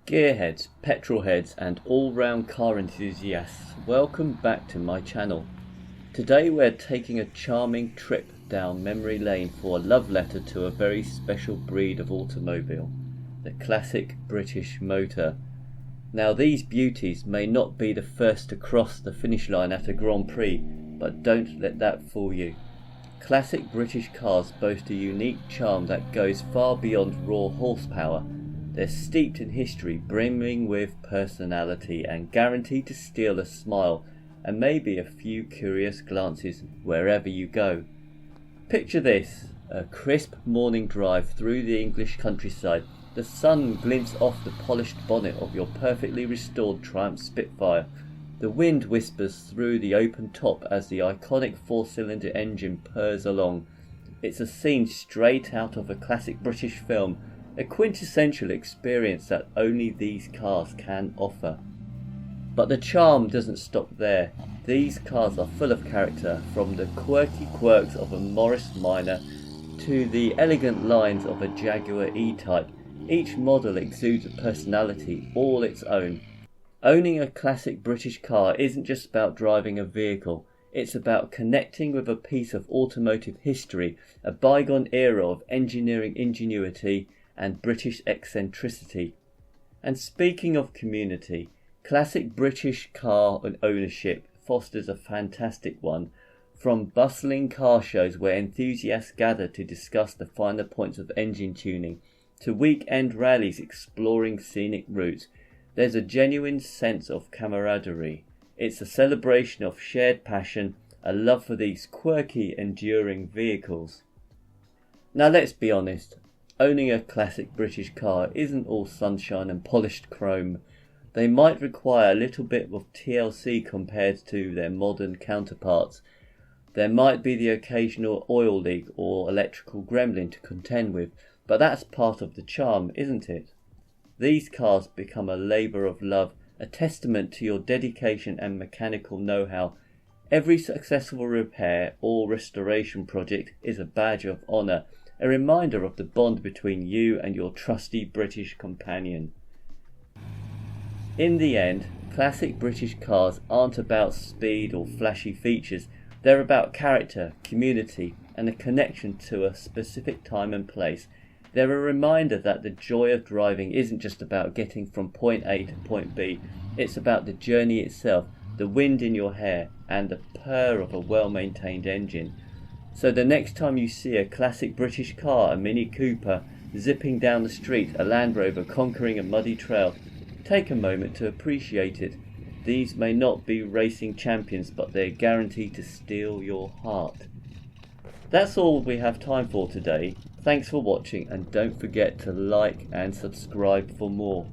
Gearheads, petrolheads and all-round car enthusiasts, welcome back to my channel. Today we're taking a charming trip down memory lane for a love letter to a very special breed of automobile, the classic British motor. Now these beauties may not be the first to cross the finish line at a Grand Prix, but don't let that fool you. Classic British cars boast a unique charm that goes far beyond raw horsepower. They're steeped in history, brimming with personality, and guaranteed to steal a smile and maybe a few curious glances wherever you go. Picture this, a crisp morning drive through the English countryside. The sun glints off the polished bonnet of your perfectly restored Triumph Spitfire. The wind whispers through the open top as the iconic four-cylinder engine purrs along. It's a scene straight out of a classic British film, a quintessential experience that only these cars can offer. But the charm doesn't stop there. These cars are full of character, from the quirky quirks of a Morris Minor to the elegant lines of a Jaguar E-Type. Each model exudes a personality all its own. Owning a classic British car isn't just about driving a vehicle. It's about connecting with a piece of automotive history, a bygone era of engineering ingenuity and British eccentricity. And speaking of community, classic British car ownership fosters a fantastic one. From bustling car shows where enthusiasts gather to discuss the finer points of engine tuning, to weekend rallies exploring scenic routes, there's a genuine sense of camaraderie. It's a celebration of shared passion, a love for these quirky, enduring vehicles. Now let's be honest, owning a classic British car isn't all sunshine and polished chrome. They might require a little bit of TLC compared to their modern counterparts. There might be the occasional oil leak or electrical gremlin to contend with, but that's part of the charm, isn't it? These cars become a labour of love, a testament to your dedication and mechanical know-how. Every successful repair or restoration project is a badge of honour, a reminder of the bond between you and your trusty British companion. In the end, classic British cars aren't about speed or flashy features. They're about character, community, and a connection to a specific time and place. They're a reminder that the joy of driving isn't just about getting from point A to point B. It's about the journey itself, the wind in your hair, and the purr of a well-maintained engine. So the next time you see a classic British car, a Mini Cooper, zipping down the street, a Land Rover conquering a muddy trail, take a moment to appreciate it. These may not be racing champions, but they're guaranteed to steal your heart. That's all we have time for today. Thanks for watching, and don't forget to like and subscribe for more.